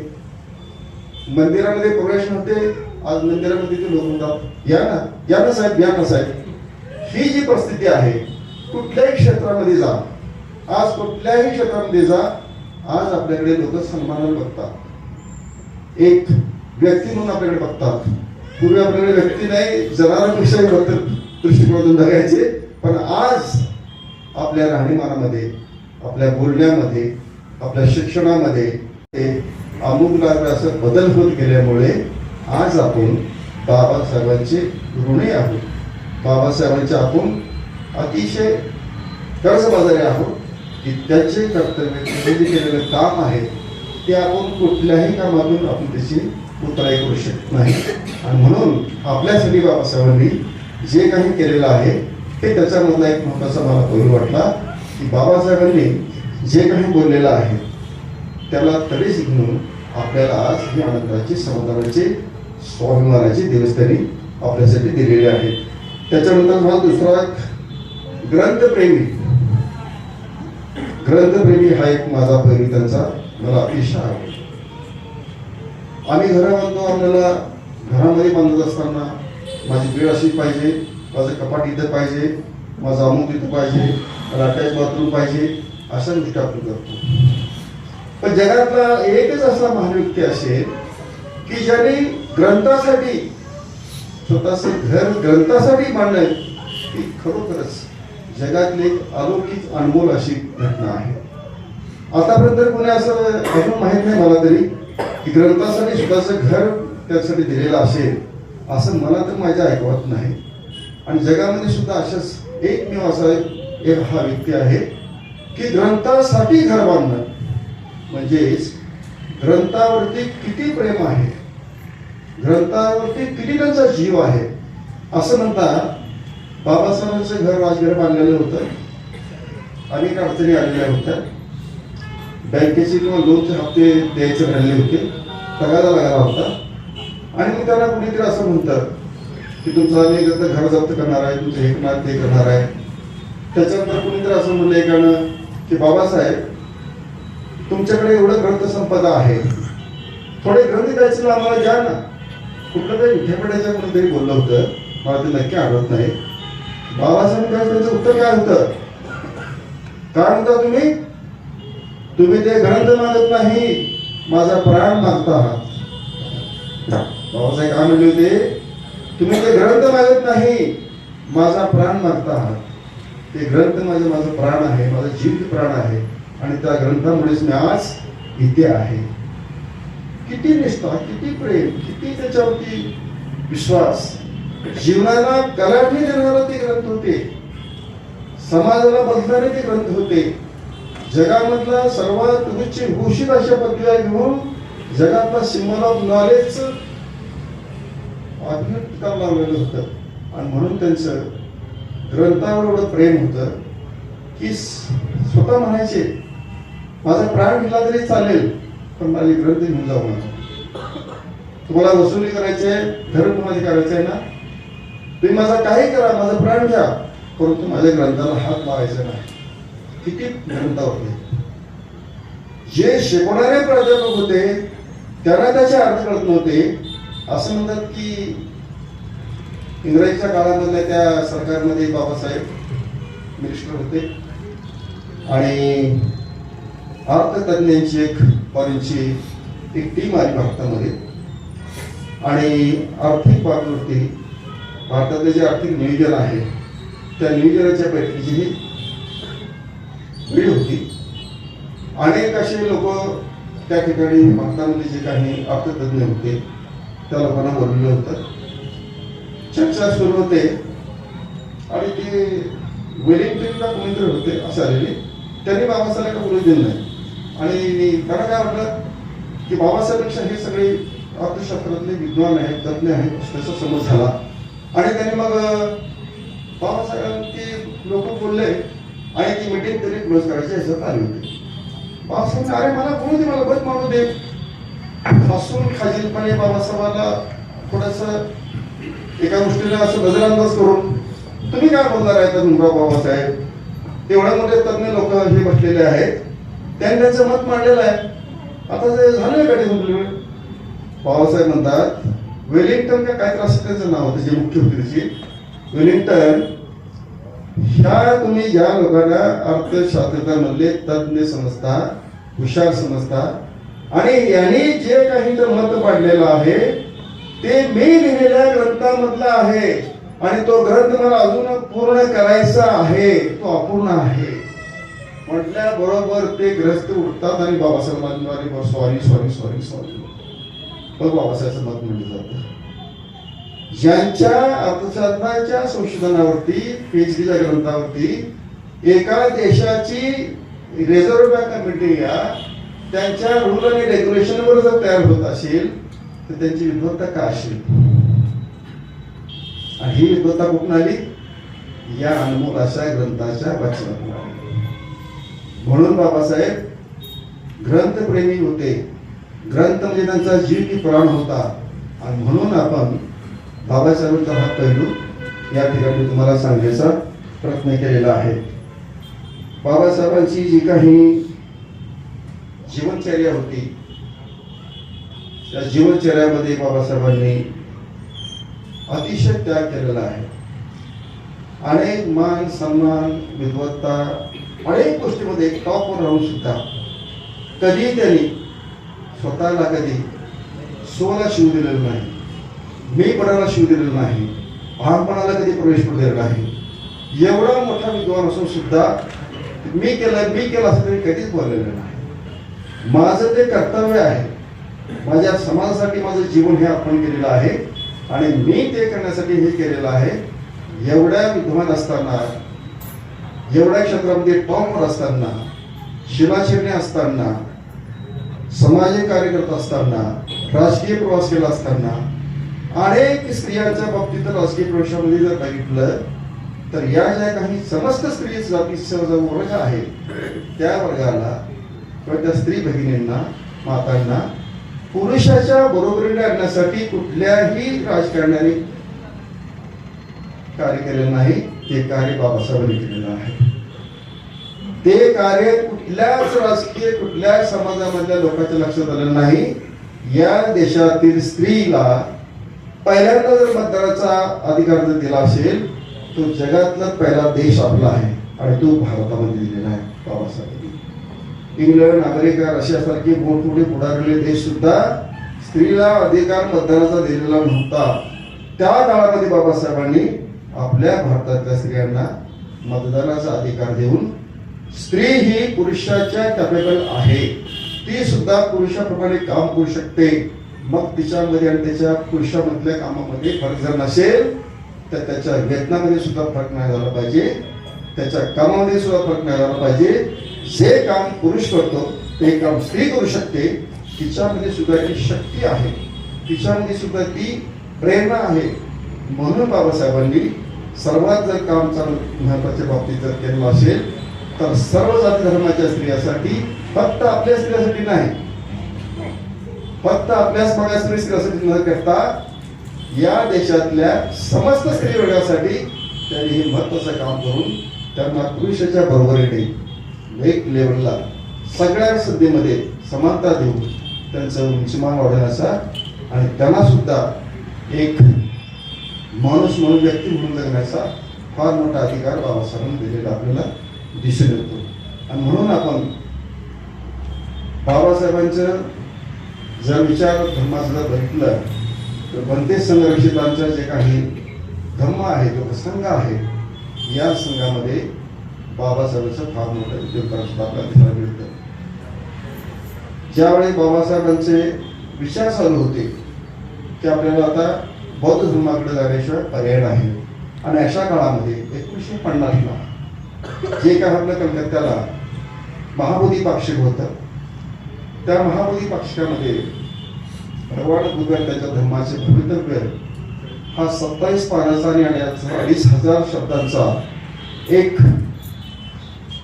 मंदिरामध्ये प्रवेश नव्हते, आज मंदिरामध्ये ते लोक म्हणतात या ना, या ना साहेब, या ना साहेब. ही जी परिस्थिती आहे, कुठल्याही क्षेत्रामध्ये जा, आज कुठल्याही क्षेत्रामध्ये जा, आज आपल्याकडे लोक सन्मानाने बघतात, एक व्यक्ती म्हणून आपल्याकडे बघतात. पूर्वी आपल्याकडे व्यक्ती नाही, जनावरांपेक्षाही बघतात दृष्टिकोनातून बघायचे. पण आज आपल्या राहणीमानामध्ये, आपल्या बोलण्यामध्ये, आपल्या शिक्षणामध्ये आमूलाग्र असं बदल होत गेल्यामुळे आज आपण बाबासाहेबांचे ऋणी आहोत. बाबासाहेबांचे आपण अतिशय कर्जबाजारी आहोत की त्याचे कर्तव्य, जे केलेलं काम आहे ते आपण कुठल्याही कामातून आपण त्याची उतराई करू शकत नाही. आणि म्हणून आपल्यासाठी बाबासाहेबांनी जे काही केलेलं आहे ते त्याच्यामधला एक महत्त्वाचा मला पैलू वाटला की बाबासाहेबांनी जे काही बोललेलं आहे त्याला तडीस घेऊन आपल्याला आज ही आनंदाची, समाधानाची, स्वाभिमानाची दिवस त्यांनी आपल्यासाठी दिलेले आहेत. त्याच्यानंतर मला दुसरा ग्रंथप्रेमी हा एक माझा पैलू त्यांचा मला अतिशय आवडतो. आम्ही घरं बांधतो, आपल्याला घरामध्ये बांधत असताना माझी वेळ अशी पाहिजे, माझं कपाट इथं पाहिजे, माझं अमुक इथं पाहिजे, मला अटॅच बाथरूम पाहिजे, अशा गोष्टी आपण करतो. पण जगातला एकच असा महान व्यक्ती असेल की ज्याने ग्रंथासाठी स्वतःचं घर ग्रंथासाठी बांधणं ही खरोखरच जगातली एक अलौकिक अनमोल अशी घटना आहे. आतापर्यंत कोणी असं अजून माहीत नाही मला तरी की ग्रंथासाठी स्वतःचं घर त्यासाठी दिलेलं असेल, असं मला तर माझ्या ऐकवत नाही. आणि जगामध्ये सुद्धा अशाच एकमेव असा एक हा व्यक्ती आहे की ग्रंथासाठी घर बांधणं म्हणजेच ग्रंथावरती किती प्रेम आहे, ग्रंथावरती किती त्यांचा जीव आहे. असं म्हणतात बाबासाहेबांचं घर राजघर बांधलेलं होतं, अनेक अडचणी आलेल्या होत्या, बँकेचे किंवा लोनचे हप्ते द्यायचे राहिले होते, तगादा लागला होता. आणि मग त्यांना कुणीतरी असं म्हणतं की तुमचं आम्ही घर जप्त करणार आहे, तुमचं हे करणार ते करणार आहे. त्याच्यानंतर कुणीतरी असं म्हणलं एकानं की बाबासाहेब तुमच्याकडे एवढं ग्रंथसंपदा आहे, थोडे ग्रंथ द्यायचे आम्हाला द्या ना. कुठलं तरी विद्यापीठाच्या कोणीतरी बोललं होतं, मला ते नक्की आठवत नाही. बाबासाहेब त्यांचं उत्तर काय होतं, काय म्हणता तुम्ही ते ग्रंथ मागत नाही, माझा प्राण मागता आहात. बाबासाहेब काय म्हणले होते, तुम्ही ते ग्रंथ मागत नाही, माझा प्राण मागता आहात. ते ग्रंथ माझं प्राण आहे, माझा जीव प्राण आहे. आणि त्या ग्रंथामुळेच मी आज इथे आहे. किती निष्ठा, किती प्रेम, किती त्याच्यावरती विश्वास, जीवनाला कलाटणी देणारे ते ग्रंथ होते, समाजाला बदलणारे ते ग्रंथ होते. जगामधला सर्वात उच्च घोषित अशा पदव्या घेऊन जगातला सिम्बॉल ऑफ नॉलेज काम लावलेलं होतं. आणि म्हणून त्यांचं ग्रंथावर एवढं प्रेम होतं की स्वतः म्हणायचे माझा प्राण गेला तरी चालेल, पण माझे ग्रंथ घेऊन जाऊ नका. तुम्हाला वसुली करायची आहे, धर्म तुम्हाला करायचं आहे ना, तुम्ही माझा काही करा, माझा प्राण घ्या, परंतु माझ्या ग्रंथाला हात लावायचा नाही. किती ग्रंथ होते. जे शिकवणारे प्राध्यापक होते त्यांना त्याचे अर्थ कळत नव्हते. असं म्हणतात की इंग्रजीच्या काळामधल्या त्या सरकारमध्ये बाबासाहेब मिनिस्टर होते आणि अर्थतज्ञांची एक फॉरेनची एक टीम आली भारतामध्ये आणि आर्थिक बाबीवरती भारतातले जे आर्थिक नियोजन आहे त्या नियोजनाच्या बैठकीची ही वेळ होती. अनेक असे लोक त्या ठिकाणी भारतामध्ये जे काही अर्थतज्ञ होते त्या लोकांना बोलवलं होतं. चर्चा सुरू होते आणि ते वेलिंग्टनला कोणीतरी होते असे आलेले. त्यांनी बाबासाहेबांना बोलू दिलं नाही आणि त्यांना काय वाटलं की बाबासाहेबांपेक्षा हे सगळे अर्थशास्त्रातले विद्वान आहेत, तज्ञ आहेत, त्याचा समज झाला आणि त्यांनी मग बाबासाहेबांची लोक बोलले आणि ती मीटिंग तरी क्लोज करायची ह्याच्यात आली होती. बाबासाहेब अरे मला बोलू दे, मला बत मारू दे. हसून खाजीलपणे बाबासाहेबांना थोडंसं एका गोष्टीला असं नजरअंदाज करून तुम्ही काय बोलणार आहे तर बाबासाहेब, एवढ्या मोठे तज्ञ लोक हे बसलेले आहेत, त्यांनी त्यांचं मत मांडलेलं आहे, आता ते झालं का ते. बाबासाहेब म्हणतात वेलिंग्टन का काय त्रास त्याचं नाव होतं जे मुख्य होते त्याची वेलिंग्टन, ह्या तुम्ही ज्या लोकांना अर्थशास्त्रामधले तज्ञ समजता, हुशार समजता आणि यांनी जे काही तर मत पाडलेलं आहे ते मी लिहिलेल्या ग्रंथामधला आहे आणि तो ग्रंथ मला अजून पूर्ण करायचा आहे, तो अपूर्ण आहे म्हटल्याबरोबर ते ग्रस्त उठतात आणि बाबासाहेबांद्वारे सॉरी सॉरी सॉरी सॉरी मग बाबासाहेबांचं मत म्हणलं जातं. ज्यांच्या अर्थशास्त्राच्या संशोधनावरती पीएचडीच्या ग्रंथावरती एका देशाची रिझर्व्ह बँक ऑफ इंडिया त्यांच्या रूल आणि रेग्युलेशनवर जर तयार होत असेल तर त्यांची विद्वत्ता का असेल आणि ही विद्वत्ता कुठून आली? या अनमोल अशा ग्रंथाच्या वाचनातून आली. म्हणून बाबासाहेब ग्रंथप्रेमी होते. ग्रंथ म्हणजे त्यांचा जीव की प्राण होता आणि म्हणून आपण बाबासाहेबांचा हा पैलू या ठिकाणी तुम्हाला सांगण्याचा प्रयत्न केलेला आहे. बाबासाहेबांची जी काही जीवनचर्या होती त्या जीवनचर्यामध्ये बाबासाहेबांनी अतिशय त्याग केलेला आहे. अनेक मान सन्मान विद्वत्ता अनेक गोष्टीमध्ये टॉपवर राहून सुद्धा कधी त्यांनी स्वतःला कधी स्वला शिव दिलेलं नाही, मीपणाला शिव दिलेलं नाही, भानपणाला कधी प्रवेश करू दिलेला नाही. एवढा मोठा विद्वान असून सुद्धा मी केलं असं तरी कधीच बोललेलं नाही. माझं ते कर्तव्य आहे, माझ्या समाजासाठी माझं जीवन हे अर्पण केलेलं आहे आणि मी ते करण्यासाठी हे केलेलं आहे. एवढ्या विद्वान असताना, एवढ्या क्षेत्रामध्ये टॉपवर असताना, शिलाशिरणे असताना, सामाजिक कार्य करत असताना, राजकीय प्रवास केला असताना, अनेक स्त्रियांच्या बाबतीत राजकीय प्रवेशामध्ये जर बघितलं तर या ज्या काही समस्त स्त्री जातीचा जो वर्ग आहे त्या वर्गाला किंवा त्या स्त्री भगिनींना, मातांना पुरुषाच्या बरोबरीने आणण्यासाठी कुठल्याही राजकारण्याने कार्य केलेलं नाही. ते कार्य बाबासाहेबांनी केलेलं आहे. ते कार्य कुठल्याच राजकीय कुठल्याच समाजामधल्या लोकांच्या लक्षात आलं नाही. या देशातील स्त्रीला पहिल्यांदा जर मतदानाचा अधिकार जर दिला असेल तो जगातला पहिला देश आपला आहे आणि तो भारतामध्ये दिलेला आहे बाबासाहेबांनी. इंग्लंड, अमेरिका, रशियासारखे मोठमोठे पुढारलेले देश सुद्धा स्त्रीला अधिकार मतदानाचा दिलेला नव्हता. त्या काळामध्ये बाबासाहेबांनी आपल्या भारतातल्या स्त्रियांना मतदानाचा अधिकार देऊन स्त्री ही पुरुषाच्या कॅपेबल आहे, ती सुद्धा पुरुषाप्रमाणे काम करू शकते. मग तिच्यामध्ये आणि त्याच्या पुरुषामधल्या कामामध्ये फरक जर नसेल तर त्याच्या वेतनामध्ये सुद्धा फरक नाही झाला पाहिजे, त्याच्या कामामध्ये सुद्धा फरक नाही झाला पाहिजे. जे काम पुरुष करतो ते काम स्त्री करू शकते. तिच्यामध्ये सुद्धा ती शक्ती आहे, तिच्यामध्ये सुद्धा ती प्रेरणा आहे. म्हणून बाबासाहेबांनी सर्वात जर काम चालू महत्वाच्या बाबतीत जर केलं असेल तर सर्व जाती धर्माच्या स्त्रियांसाठी, फक्त आपल्या स्त्रियांसाठी नाही, फक्त आपल्याच भागात स्त्रियांसाठी न करता या देशातल्या समस्त स्त्रीवर्गासाठी त्यांनी हे महत्त्वाचं काम करून त्यांना पुरुषाच्या बरोबरीने एक लेवलला सगळ्या संधीमध्ये समानता देऊन त्यांचं उंचीमान वाढवण्याचा आणि त्यांना सुद्धा एक माणूस म्हणून व्यक्ती म्हणून जगण्याचा फार मोठा अधिकार बाबासाहेबांनी दिलेला आपल्याला दिसून येतो. आणि म्हणून आपण बाबासाहेबांचं जर विचार धर्माचं जर बघितलं तर बनते संघरक्षितांचा जे काही धर्म आहे जो संघ आहे या संघामध्ये बाबासाहेबांचं फार मोठं योगदान सुद्धा आपल्याला दिसायला मिळतं. ज्यावेळेस बाबासाहेबांचे विचार चालू होते की आपल्याला आता बौद्ध धर्माकडे जाण्याशिवाय पर्याय नाही आणि अशा काळामध्ये 1950ला जे काय आपल्या कलकत्त्याला महाबोधी पाक्षिक होतं त्या महाबोधी पाक्षिकामध्ये रवाड गुगर त्याच्या धर्माचे भवितव्य हा 27 पानाचा आणि 2,500 शब्दांचा एक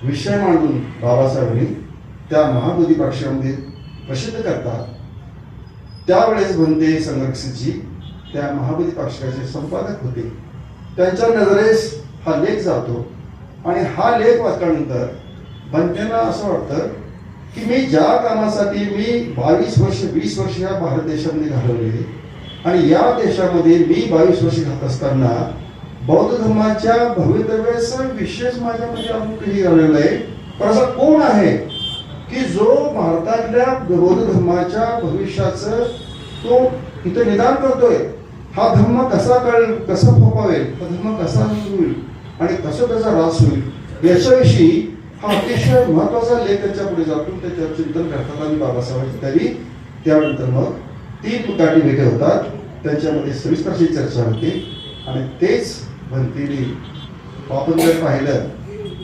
विषय मांडून बाबासाहेबांनी त्या महाबोधी पाक्षिकामध्ये प्रसिद्ध करतात. त्यावेळेस बनते संरक्षकजी त्या महाबोधी पाक्षिकाचे संपादक होते. त्यांच्या नजरेस हा लेख जातो आणि हा लेख वाचल्यानंतर बनतेंना असं वाटतं की मी ज्या कामासाठी मी 22 वर्ष 20 वर्ष या भारत देशामध्ये घालवले आणि या देशामध्ये मी 22 वर्ष घालत असताना बौद्ध धर्माच्या भवितव्याचा विशेष माझ्यामध्ये अजून काही आलेला आहे. पण असा कोण आहे की जो भारतातल्या बौद्ध धर्माच्या भविष्याचं तो इथं निदान करतोय. हा धर्म कसा कळेल, कसा फोपावेल, हा धर्म कसा होईल आणि कसं त्याचा रास होईल याच्याविषयी हा अतिशय महत्वाचा लेख त्यांच्या पुढे जातो. त्याच्यावर चिंतन करतात आणि बाबासाहेबांची तरी त्यानंतर मग 3 गाठी भेटे होतात. त्यांच्यामध्ये सविस्तर अशी चर्चा होते आणि तेच बनतेने आपण जर पाहिलं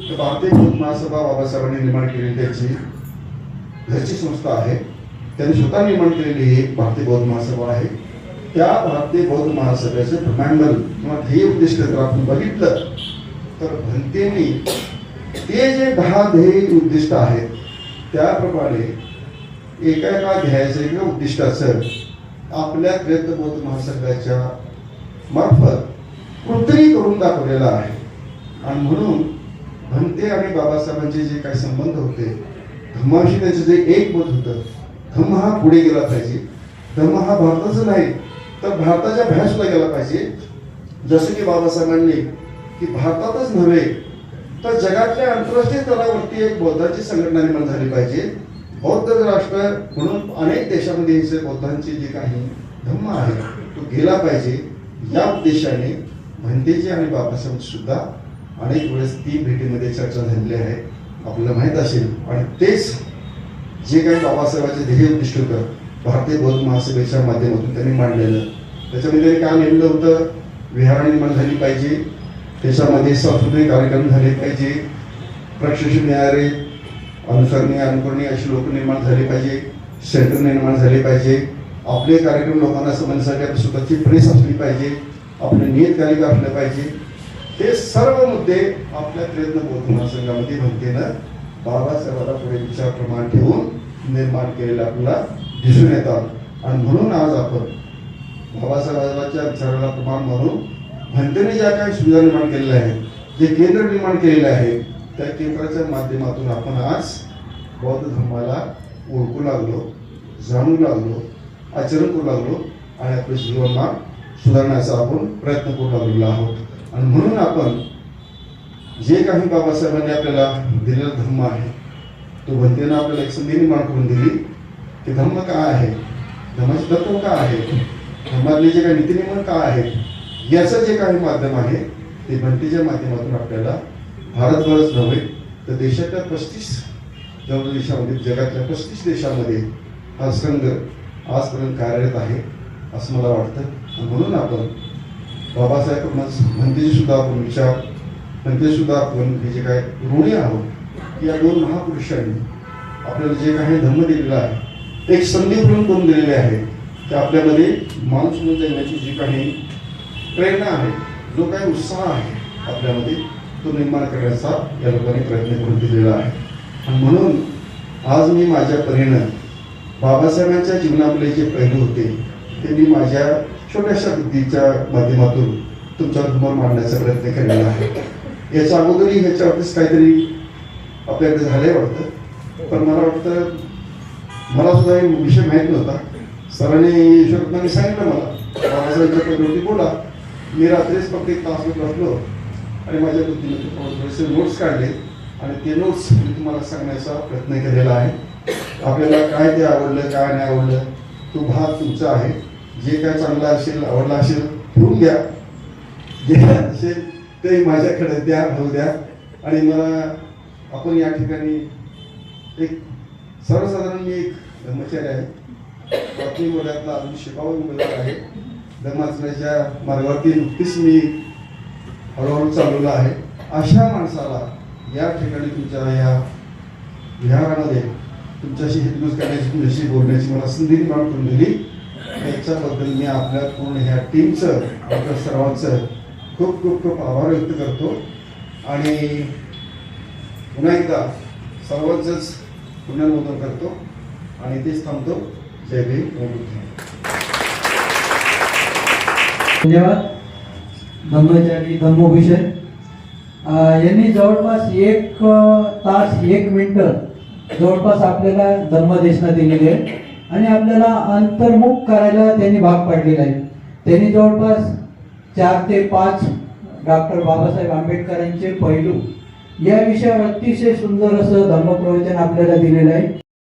तर भारतीय बौद्ध महासभा बाबासाहेबांनी निर्माण केलेली त्यांची घरची संस्था आहे. त्यांनी स्वतः निर्माण केलेली एक भारतीय बौद्ध महासभा आहे. त्या भारतीय बौद्ध महासभेचे प्रमाणबल किंवा ध्येय उद्दिष्ट जर आपण बघितलं तर भंतेनी ते जे 10 ध्येय उद्दिष्ट आहेत त्याप्रमाणे एका ध्येयाचं किंवा उद्दिष्टाचं आपल्या प्रयत्न बौद्ध महासभेच्या मार्फत कृती करून दाखवलेलं आहे. आणि म्हणून भंते आणि बाबासाहेबांचे जे काही संबंध होते धर्माविषयी त्यांचं जे एक मत होतं धर्म हा पुढे गेला पाहिजे. धर्म हा भारताचा नाही तर भारताच्या बाहेर सुद्धा गेला पाहिजे. जसं की बाबासाहेबांनी की भारतातच नव्हे तर जगातल्या आंतरराष्ट्रीय स्तरावरती एक बौद्धांची संघटना निर्माण झाली पाहिजे. बौद्ध राष्ट्र म्हणून अनेक देशामध्ये हे बौद्धांचे जे काही धर्म आहे तो गेला पाहिजे. या उद्देशाने भंतेजी आणि बाबासाहेबांची सुद्धा अनेक वेळेस 3 भेटीमध्ये चर्चा झालेली आहे आपल्याला माहीत असेल. आणि तेच जे काही बाबासाहेबांचे ध्येय उद्दिष्ट होतं भारतीय बौद्ध महासभेच्या माध्यमातून त्यांनी मांडलेलं त्याच्यामध्ये त्यांनी काय नेमलं होतं विहार निर्माण झाली पाहिजे. त्याच्यामध्ये सांस्कृतिक कार्यक्रम झाले पाहिजे. प्रशिक्षण देणारे अनुसरणीय अनुकरणीय अशी लोक निर्माण झाले पाहिजे. सेंटर निर्माण झाले पाहिजे. आपले कार्यक्रम लोकांना समजण्यासाठी आपली स्वतःची प्रेस असली पाहिजे. आपले नियतकालिका असले पाहिजे. हे सर्व मुद्दे आपल्या प्रयत्न बौद्ध महासंघामध्ये भंतेनं बाबासाहेबांना पुढे विचार प्रमाण ठेवून निर्माण केलेलं आपल्याला दिसून येतात. आणि म्हणून आज आपण बाबासाहेबांच्या विचाराला प्रमाण म्हणून भंतेने ज्या काही सुविधा निर्माण केलेल्या आहेत जे केंद्र निर्माण केलेले आहे त्या केंद्राच्या माध्यमातून आपण आज बौद्ध धर्माला ओळखू लागलो, जाणू लागलो, आचरण करू लागलो आणि आपलं जीवनमान सुधारण्याचा आपण प्रयत्न करू लागलेलो आहोत. आणि म्हणून आपण जे काही बाबासाहेबांनी आपल्याला दिलेला धर्म आहे तो भंतेनं आपल्याला एक संधी निर्माण करून दिली. ते धर्म काय आहे, धर्माचे तत्व काय आहे, धर्मातले जे काही नीतिनियमन काय आहेत याचं जे काही माध्यम आहे ते भंतेच्या माध्यमातून आपल्याला भारतभरच नव्हे तर देशाच्या 35 देशामध्ये जगातल्या 35 देशामध्ये हा संघ आजपर्यंत कार्यरत आहे असं मला वाटतं. आणि म्हणून आपण बाबासाहेबांनाच भंतेची सुद्धा आपण विचार भंते सुद्धा आपण हे जे काय ऋणी आहोत की या 2 महापुरुषांनी आपल्याला जे काही धर्म दिलेला आहे एक संधी करून दिलेले आहे की आपल्यामध्ये माणूस म्हणून जगण्याची जी काही प्रेरणा आहे जो काही उत्साह आहे आपल्यामध्ये तो निर्माण करण्याचा या लोकांनी प्रयत्न करून दिलेला आहे. आणि म्हणून आज मी माझ्या परीनं बाबासाहेबांच्या जीवनातले जे पैलू होते ते मी माझ्या छोट्याशा बुद्धीच्या माध्यमातून तुमच्यासमोर मांडण्याचा प्रयत्न केलेला आहे। याच्या अगोदरही ह्याच्यावरतीच काहीतरी आपल्याकडे झालंय वाटतं, पण मला वाटतं मला सुद्धा हे विषय माहीत नव्हता। सरांनी ईश्वरत्नांनी सांगितलं मला बाबासाहेबच्या पद्धतीने बोला। मी रात्रीच फक्त एक तास बसलो आणि माझ्या बुद्धीने थोडेसे नोट्स काढले आणि ते नोट्स मी तुम्हाला सांगण्याचा प्रयत्न केलेला आहे। आपल्याला काय ते आवडलं काय नाही आवडलं तो भाग तुमचा आहे। जे काय चांगलं असेल आवडला असेल ठेवून द्या, जे असेल ते माझ्याकडे द्या होऊ द्या। आणि मला आपण या ठिकाणी एक सर्वसाधारण मी एक धर्मचारी आहे, प्राथमिक वर्गातला अजून शिकाऊ उमेदवार आहे। धर्माचरणाच्या मार्गावरती नुकतीच मी हळूहळू चालवलं आहे। अशा माणसाला या ठिकाणी तुमच्या या विहारामध्ये तुमच्याशी हितगुज करण्याची तुमच्याशी बोलण्याची मला संधी निर्माण करून दिली, याच्याबद्दल मी आपल्या पूर्ण ह्या टीमचं आपल्या सर्वांचं खूप खूप खूप आभार व्यक्त करतो। आणि पुन्हा एकदा सर्वांचंच पुनर्नोंदन करतो आणि तेच थांबतो। जय भीम। धन्यवाद धम्मचारी धम्मभूषण यांनी जवळपास 1 तास 1 मिनिट जवळपास आपल्याला धर्मदेशना दिलेली आहे आणि आपल्याला अंतर्मुख करायला त्यांनी भाग पाडलेला आहे। त्यांनी जवळपास 4 ते 5 डॉक्टर बाबासाहेब आंबेडकरांचे पैलू या विषयावर अतिशय सुंदर असं धर्मप्रवचन आपल्याला दिलेलं आहे।